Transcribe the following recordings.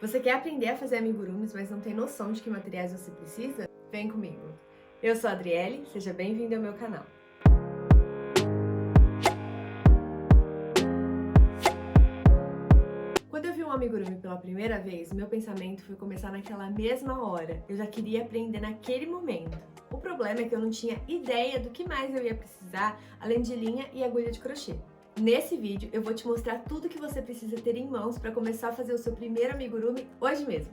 Você quer aprender a fazer amigurumis, mas não tem noção de que materiais você precisa? Vem comigo! Eu sou a Adriele, seja bem-vindo ao meu canal. Quando eu vi um amigurumi pela primeira vez, meu pensamento foi começar naquela mesma hora. Eu já queria aprender naquele momento. O problema é que eu não tinha ideia do que mais eu ia precisar, além de linha e agulha de crochê. Nesse vídeo eu vou te mostrar tudo que você precisa ter em mãos para começar a fazer o seu primeiro amigurumi hoje mesmo.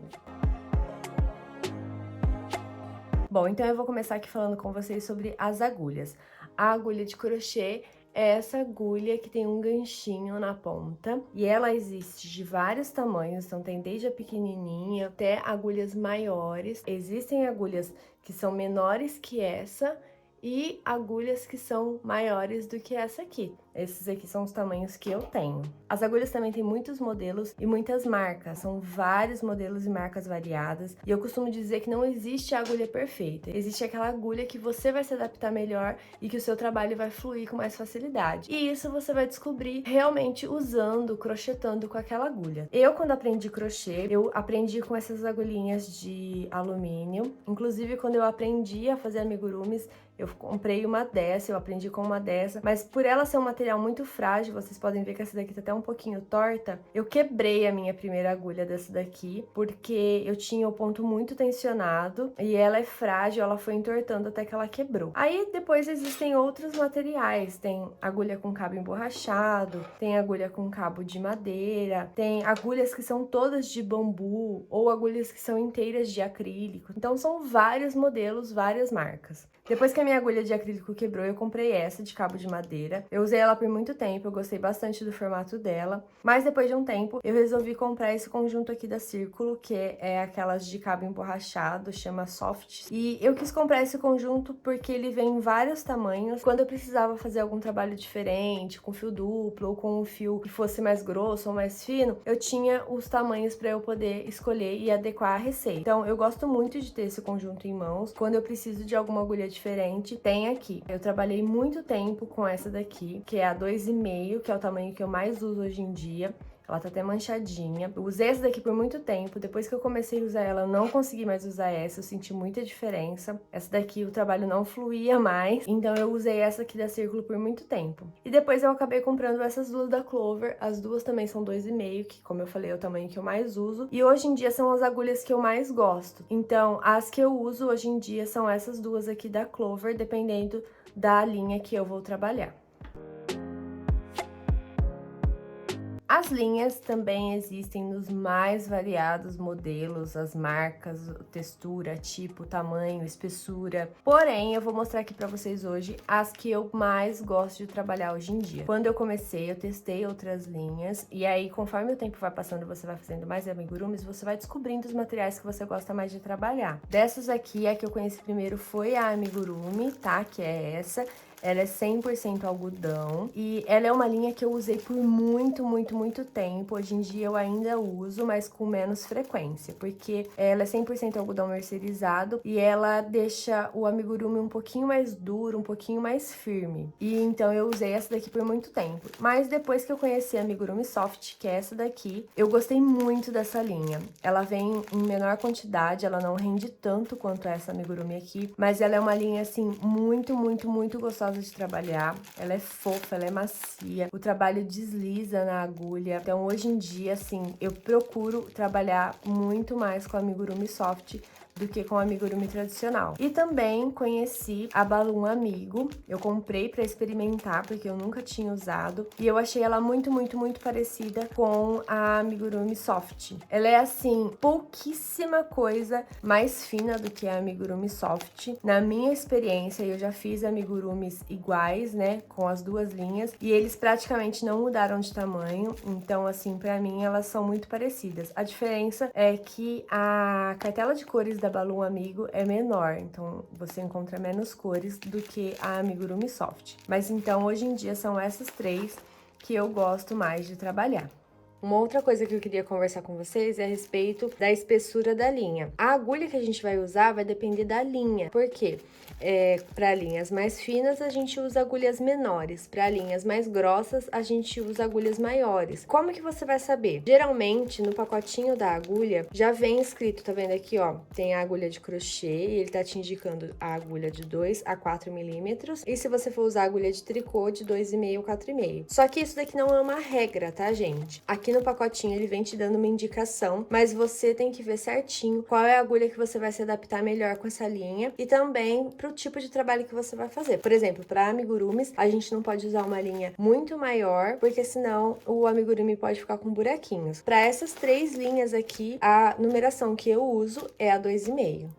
Bom, então eu vou começar aqui falando com vocês sobre as agulhas. A agulha de crochê é essa agulha que tem um ganchinho na ponta e ela existe de vários tamanhos, então tem desde a pequenininha até agulhas maiores. Existem agulhas que são menores que essa e agulhas que são maiores do que essa aqui. Esses aqui são os tamanhos que eu tenho. As agulhas também têm muitos modelos e muitas marcas, são vários modelos e marcas variadas. E eu costumo dizer que não existe a agulha perfeita, existe aquela agulha que você vai se adaptar melhor e que o seu trabalho vai fluir com mais facilidade. E isso você vai descobrir realmente usando, crochetando com aquela agulha. Eu, quando aprendi crochê, eu aprendi com essas agulhinhas de alumínio. Inclusive, quando eu aprendi a fazer amigurumis, eu comprei uma dessa, eu aprendi com uma dessa, mas por ela ser um material muito frágil, vocês podem ver que essa daqui tá até um pouquinho torta, eu quebrei a minha primeira agulha dessa daqui, porque eu tinha o ponto muito tensionado, e ela é frágil, ela foi entortando até que ela quebrou. Aí depois existem outros materiais, tem agulha com cabo emborrachado, tem agulha com cabo de madeira, tem agulhas que são todas de bambu, ou agulhas que são inteiras de acrílico, então são vários modelos, várias marcas. Depois que a minha agulha de acrílico quebrou, eu comprei essa de cabo de madeira. Eu usei ela por muito tempo, eu gostei bastante do formato dela. Mas depois de um tempo, eu resolvi comprar esse conjunto aqui da Círculo, que é aquelas de cabo emborrachado, chama Soft. E eu quis comprar esse conjunto porque ele vem em vários tamanhos. Quando eu precisava fazer algum trabalho diferente, com fio duplo ou com um fio que fosse mais grosso ou mais fino, eu tinha os tamanhos para eu poder escolher e adequar a receita. Então, eu gosto muito de ter esse conjunto em mãos. Quando eu preciso de alguma agulha diferente, tem aqui. Eu trabalhei muito tempo com essa daqui, que é a 2,5, que é o tamanho que eu mais uso hoje em dia. Ela tá até manchadinha. Eu usei essa daqui por muito tempo. Depois que eu comecei a usar ela, eu não consegui mais usar essa. Eu senti muita diferença. Essa daqui, o trabalho não fluía mais. Então, eu usei essa aqui da Círculo por muito tempo. E depois eu acabei comprando essas duas da Clover. As duas também são 2,5, que, como eu falei, é o tamanho que eu mais uso. E hoje em dia são as agulhas que eu mais gosto. Então, as que eu uso hoje em dia são essas duas aqui da Clover, dependendo da linha que eu vou trabalhar. As linhas também existem nos mais variados modelos, as marcas, textura, tipo, tamanho, espessura. Porém, eu vou mostrar aqui pra vocês hoje as que eu mais gosto de trabalhar hoje em dia. Quando eu comecei, eu testei outras linhas, e aí, conforme o tempo vai passando, você vai fazendo mais amigurumis, você vai descobrindo os materiais que você gosta mais de trabalhar. Dessas aqui, a que eu conheci primeiro foi a amigurumi, tá? Que é essa. Ela é 100% algodão e ela é uma linha que eu usei por muito tempo. Hoje em dia eu ainda uso, mas com menos frequência, porque ela é 100% algodão mercerizado e ela deixa o amigurumi um pouquinho mais duro, um pouquinho mais firme. E então eu usei essa daqui por muito tempo. Mas depois que eu conheci a amigurumi soft, que é essa daqui, eu gostei muito dessa linha. Ela vem em menor quantidade, ela não rende tanto quanto essa amigurumi aqui, mas ela é uma linha assim muito gostosa de trabalhar. Ela é fofa, ela é macia, o trabalho desliza na agulha. Então hoje em dia, assim, eu procuro trabalhar muito mais com a amigurumi soft do que com a amigurumi tradicional. E também conheci a Balloon Amigo. Eu comprei para experimentar, porque eu nunca tinha usado. E eu achei ela muito parecida com a amigurumi soft. Ela é, assim, pouquíssima coisa mais fina do que a amigurumi soft. Na minha experiência, eu já fiz amigurumis iguais, né, com as duas linhas. E eles praticamente não mudaram de tamanho. Então, assim, pra mim, elas são muito parecidas. A diferença é que a cartela de cores da Balloon Amigo é menor, então você encontra menos cores do que a amigurumi soft. Mas então, hoje em dia, são essas três que eu gosto mais de trabalhar. Uma outra coisa que eu queria conversar com vocês é a respeito da espessura da linha. A agulha que a gente vai usar vai depender da linha. Por quê? Para linhas mais finas, a gente usa agulhas menores. Para linhas mais grossas, a gente usa agulhas maiores. Como que você vai saber? Geralmente, no pacotinho da agulha, já vem escrito, tá vendo aqui, ó? Tem a agulha de crochê e ele tá te indicando a agulha de 2 a 4 milímetros. E se você for usar a agulha de tricô, de 2,5 a 4,5. Só que isso daqui não é uma regra, tá, gente? Aqui no pacotinho ele vem te dando uma indicação, mas você tem que ver certinho qual é a agulha que você vai se adaptar melhor com essa linha e também pro tipo de trabalho que você vai fazer. Por exemplo, para amigurumis, a gente não pode usar uma linha muito maior, porque senão o amigurumi pode ficar com buraquinhos. Para essas 3 linhas aqui, a numeração que eu uso é a 2,5.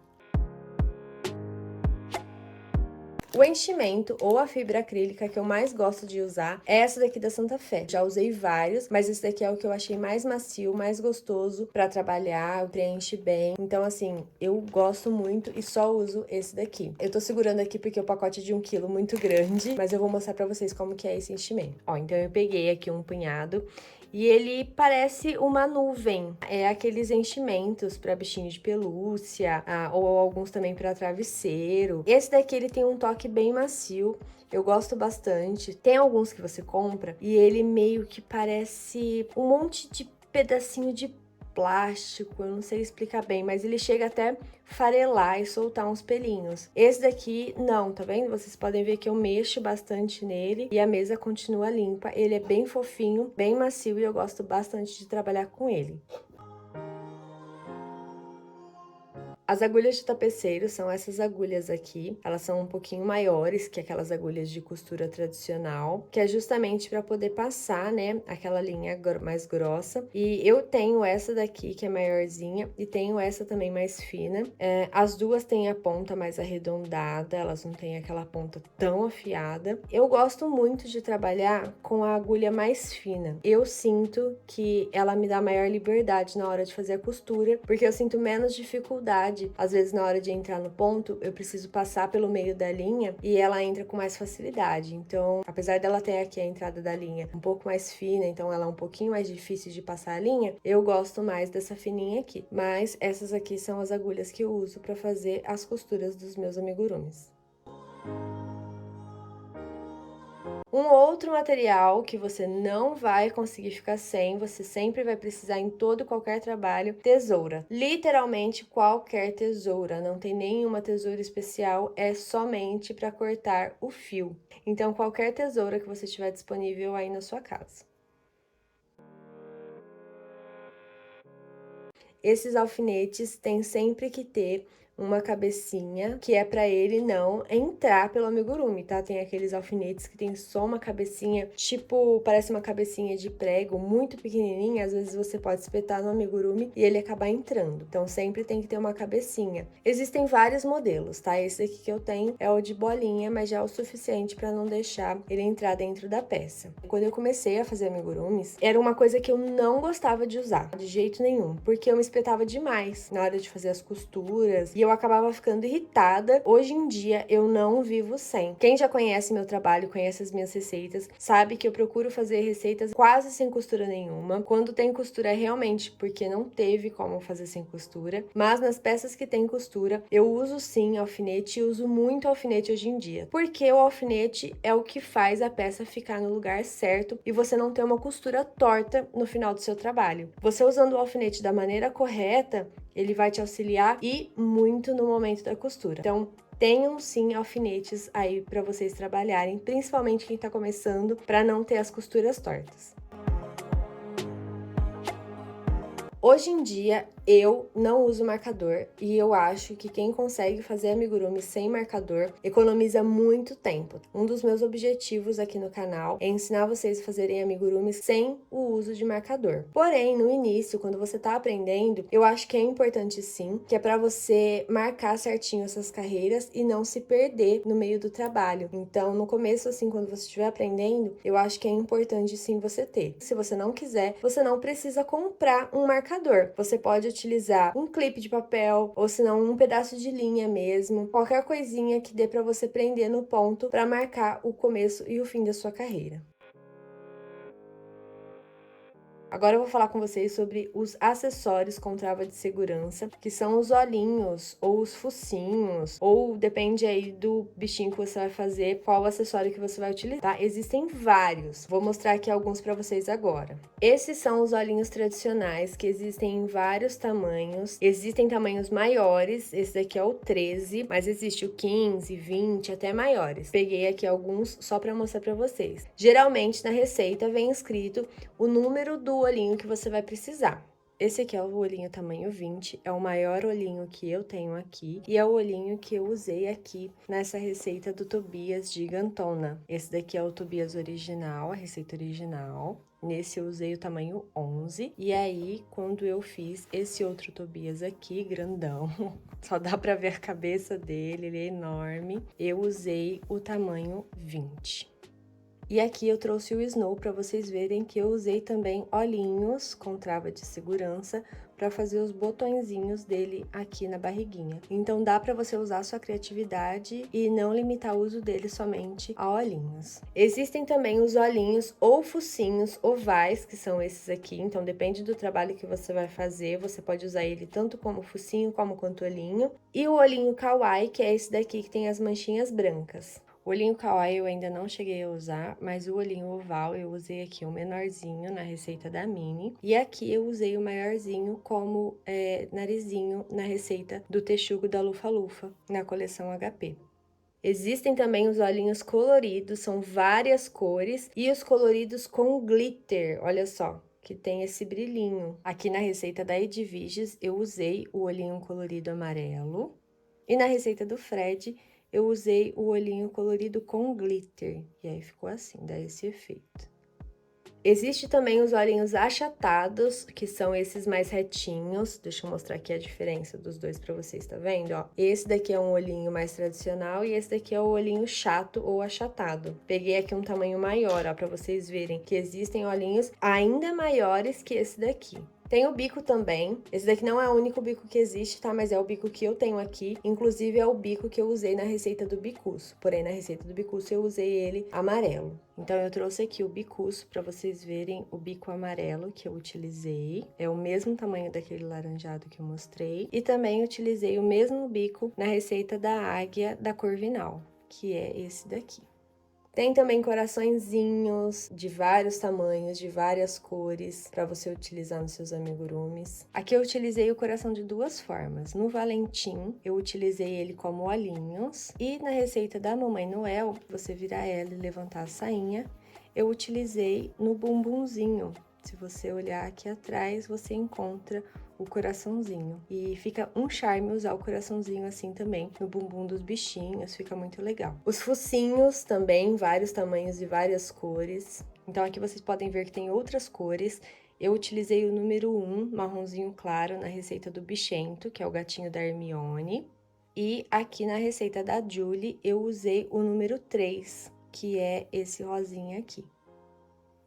O enchimento ou a fibra acrílica que eu mais gosto de usar é essa daqui da Santa Fé. Já usei vários, mas esse daqui é o que eu achei mais macio, mais gostoso pra trabalhar, preenche bem. Então, assim, eu gosto muito e só uso esse daqui. Eu tô segurando aqui porque o pacote é de 1 quilo muito grande, mas eu vou mostrar pra vocês como que é esse enchimento. Ó, então eu peguei aqui um punhado e ele parece uma nuvem. É aqueles enchimentos para bichinho de pelúcia, ou alguns também para travesseiro. Esse daqui ele tem um toque bem macio. Eu gosto bastante. Tem alguns que você compra e ele meio que parece um monte de pedacinho de plástico, eu não sei explicar bem, mas ele chega até farelar e soltar uns pelinhos. Esse daqui não, tá vendo? Vocês podem ver que eu mexo bastante nele e a mesa continua limpa. Ele é bem fofinho, bem macio e eu gosto bastante de trabalhar com ele. As agulhas de tapeceiro são essas agulhas aqui, elas são um pouquinho maiores que aquelas agulhas de costura tradicional, que é justamente para poder passar, né, aquela linha mais grossa. E eu tenho essa daqui que é maiorzinha e tenho essa também mais fina. As duas têm a ponta mais arredondada, elas não têm aquela ponta tão afiada. Eu gosto muito de trabalhar com a agulha mais fina. Eu sinto que ela me dá maior liberdade na hora de fazer a costura, porque eu sinto menos dificuldade. Às vezes, na hora de entrar no ponto, eu preciso passar pelo meio da linha e ela entra com mais facilidade. Então, apesar dela ter aqui a entrada da linha um pouco mais fina, então ela é um pouquinho mais difícil de passar a linha, eu gosto mais dessa fininha aqui. Mas essas aqui são as agulhas que eu uso para fazer as costuras dos meus amigurumis. Um outro material que você não vai conseguir ficar sem, você sempre vai precisar em todo e qualquer trabalho, tesoura. Literalmente qualquer tesoura, não tem nenhuma tesoura especial, é somente para cortar o fio. Então, qualquer tesoura que você tiver disponível aí na sua casa. Esses alfinetes tem sempre que ter uma cabecinha, que é para ele não entrar pelo amigurumi, tá? Tem aqueles alfinetes que tem só uma cabecinha, tipo, parece uma cabecinha de prego, muito pequenininha, às vezes você pode espetar no amigurumi e ele acabar entrando. Então, sempre tem que ter uma cabecinha. Existem vários modelos, tá? Esse aqui que eu tenho é o de bolinha, mas já é o suficiente para não deixar ele entrar dentro da peça. Quando eu comecei a fazer amigurumis, era uma coisa que eu não gostava de usar, de jeito nenhum, porque eu me espetava demais na hora de fazer as costuras e eu acabava ficando irritada. Hoje em dia, eu não vivo sem. Quem já conhece meu trabalho, conhece as minhas receitas, sabe que eu procuro fazer receitas quase sem costura nenhuma. Quando tem costura, é realmente porque não teve como fazer sem costura. Mas nas peças que tem costura, eu uso sim alfinete e uso muito alfinete hoje em dia. Porque o alfinete é o que faz a peça ficar no lugar certo e você não ter uma costura torta no final do seu trabalho. Você usando o alfinete da maneira correta, ele vai te auxiliar e muito no momento da costura. Então, tenham sim alfinetes aí para vocês trabalharem, principalmente quem tá começando, para não ter as costuras tortas. Hoje em dia, eu não uso marcador e eu acho que quem consegue fazer amigurumi sem marcador economiza muito tempo. Um dos meus objetivos aqui no canal é ensinar vocês a fazerem amigurumi sem o uso de marcador. Porém, no início, quando você tá aprendendo, eu acho que é importante sim, que é para você marcar certinho essas carreiras e não se perder no meio do trabalho. Então, no começo, assim, quando você estiver aprendendo, eu acho que é importante sim você ter. Se você não quiser, você não precisa comprar um marcador. Você pode utilizar um clipe de papel ou se não um pedaço de linha mesmo, qualquer coisinha que dê para você prender no ponto para marcar o começo e o fim da sua carreira. Agora eu vou falar com vocês sobre os acessórios com trava de segurança, que são os olhinhos ou os focinhos, ou depende aí do bichinho que você vai fazer, qual acessório que você vai utilizar, tá? Existem vários. Vou mostrar aqui alguns para vocês agora. Esses são os olhinhos tradicionais, que existem em vários tamanhos. Existem tamanhos maiores, esse daqui é o 13, mas existe o 15, 20, até maiores. Peguei aqui alguns só para mostrar para vocês. Geralmente na receita vem escrito o número do olhinho que você vai precisar. Esse aqui é o olhinho tamanho 20, é o maior olhinho que eu tenho aqui e é o olhinho que eu usei aqui nessa receita do Tobias Gigantona. Esse daqui é o Tobias original, a receita original. Nesse eu usei o tamanho 11 e aí quando eu fiz esse outro Tobias aqui, grandão, só dá pra ver a cabeça dele, ele é enorme, eu usei o tamanho 20. E aqui eu trouxe o Snow para vocês verem que eu usei também olhinhos com trava de segurança para fazer os botõezinhos dele aqui na barriguinha. Então dá para você usar a sua criatividade e não limitar o uso dele somente a olhinhos. Existem também os olhinhos ou focinhos ovais, que são esses aqui, então depende do trabalho que você vai fazer, você pode usar ele tanto como focinho como quanto olhinho. E o olhinho kawaii, que é esse daqui que tem as manchinhas brancas. O olhinho kawaii eu ainda não cheguei a usar, mas o olhinho oval eu usei aqui o menorzinho na receita da Mini. E aqui eu usei o maiorzinho como narizinho na receita do texugo da Lufa Lufa, na coleção HP. Existem também os olhinhos coloridos, são várias cores, e os coloridos com glitter, olha só, que tem esse brilhinho. Aqui na receita da Edviges eu usei o olhinho colorido amarelo, e na receita do Fred eu usei o olhinho colorido com glitter, e aí ficou assim, dá esse efeito. Existe também os olhinhos achatados, que são esses mais retinhos. Deixa eu mostrar aqui a diferença dos dois pra vocês, tá vendo? Ó, esse daqui é um olhinho mais tradicional e esse daqui é o olhinho chato ou achatado. Peguei aqui um tamanho maior, ó, pra vocês verem que existem olhinhos ainda maiores que esse daqui. Tem o bico também, esse daqui não é o único bico que existe, tá? Mas é o bico que eu tenho aqui, inclusive é o bico que eu usei na receita do bicuço. Porém, na receita do bicuço eu usei ele amarelo. Então, eu trouxe aqui o bicuço pra vocês verem o bico amarelo que eu utilizei. É o mesmo tamanho daquele laranjado que eu mostrei. E também utilizei o mesmo bico na receita da águia da Corvinal, que é esse daqui. Tem também coraçõezinhos de vários tamanhos, de várias cores, para você utilizar nos seus amigurumis. Aqui eu utilizei o coração de duas formas. No Valentim, eu utilizei ele como olhinhos. E na receita da Mamãe Noel, você virar ela e levantar a sainha, eu utilizei no bumbumzinho. Se você olhar aqui atrás, você encontra o coraçãozinho. E fica um charme usar o coraçãozinho assim também no bumbum dos bichinhos, fica muito legal. Os focinhos também, vários tamanhos e várias cores. Então aqui vocês podem ver que tem outras cores. Eu utilizei o número 1, marronzinho claro, na receita do Bichento, que é o gatinho da Hermione. E aqui na receita da Julie, eu usei o número 3, que é esse rosinha aqui.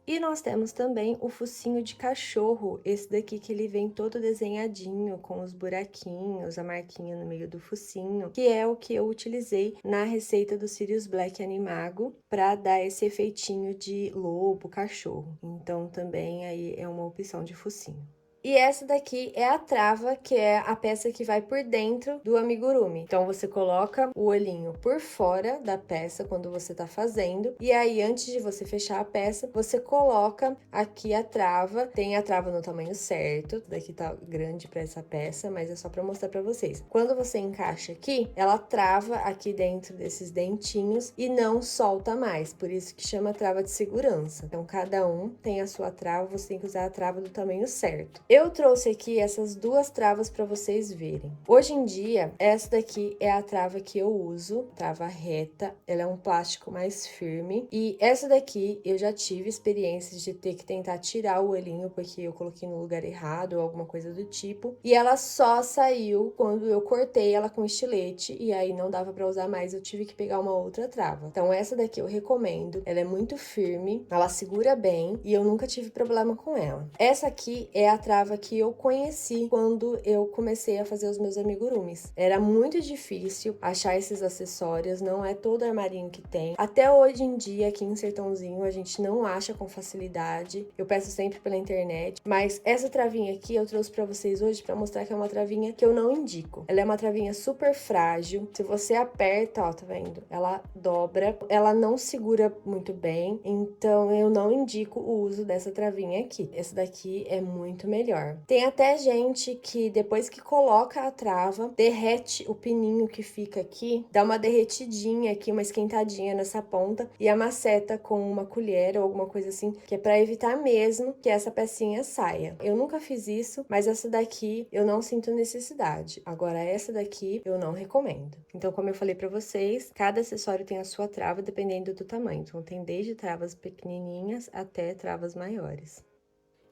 E nós temos também o focinho de cachorro, esse daqui que ele vem todo desenhadinho, com os buraquinhos, a marquinha no meio do focinho, que é o que eu utilizei na receita do Sirius Black Animago, para dar esse efeitinho de lobo, cachorro. Então, também aí é uma opção de focinho. E essa daqui é a trava, que é a peça que vai por dentro do amigurumi. Então, você coloca o olhinho por fora da peça quando você tá fazendo. E aí, antes de você fechar a peça, você coloca aqui a trava. Tem a trava no tamanho certo. Daqui tá grande pra essa peça, mas é só pra mostrar pra vocês. Quando você encaixa aqui, ela trava aqui dentro desses dentinhos e não solta mais. Por isso que chama trava de segurança. Então, cada um tem a sua trava, você tem que usar a trava do tamanho certo. Eu trouxe aqui essas duas travas para vocês verem. Hoje em dia, essa daqui é a trava que eu uso, trava reta, ela é um plástico mais firme. E essa daqui eu já tive experiências de ter que tentar tirar o olhinho porque eu coloquei no lugar errado ou alguma coisa do tipo. E ela só saiu quando eu cortei ela com estilete e aí não dava para usar mais, eu tive que pegar uma outra trava. Então essa daqui eu recomendo, ela é muito firme, ela segura bem e eu nunca tive problema com ela. Essa aqui é a trava trava que eu conheci quando eu comecei a fazer os meus amigurumis. Era muito difícil achar esses acessórios, não é todo armarinho que tem. Até hoje em dia, aqui em Sertãozinho, a gente não acha com facilidade. Eu peço sempre pela internet, mas essa travinha aqui eu trouxe pra vocês hoje pra mostrar que é uma travinha que eu não indico. Ela é uma travinha super frágil. Se você aperta, ó, tá vendo? Ela dobra, ela não segura muito bem, então eu não indico o uso dessa travinha aqui. Essa daqui é muito melhor. Tem até gente que depois que coloca a trava, derrete o pininho que fica aqui, dá uma derretidinha aqui, uma esquentadinha nessa ponta e amaceta com uma colher ou alguma coisa assim, que é pra evitar mesmo que essa pecinha saia. Eu nunca fiz isso, mas essa daqui eu não sinto necessidade. Agora essa daqui eu não recomendo. Então, como eu falei pra vocês, cada acessório tem a sua trava dependendo do tamanho. Então, tem desde travas pequenininhas até travas maiores.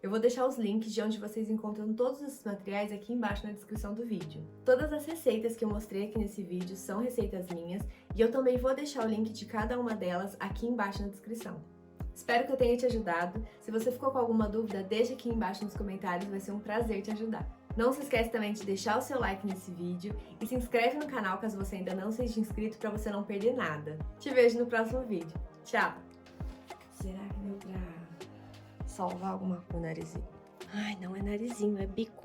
Eu vou deixar os links de onde vocês encontram todos esses materiais aqui embaixo na descrição do vídeo. Todas as receitas que eu mostrei aqui nesse vídeo são receitas minhas e eu também vou deixar o link de cada uma delas aqui embaixo na descrição. Espero que eu tenha te ajudado. Se você ficou com alguma dúvida, deixa aqui embaixo nos comentários, vai ser um prazer te ajudar. Não se esquece também de deixar o seu like nesse vídeo e se inscreve no canal caso você ainda não seja inscrito para você não perder nada. Te vejo no próximo vídeo. Tchau! Será que deu pra salvar alguma coisa? O narizinho. Ai, não é narizinho, é bico.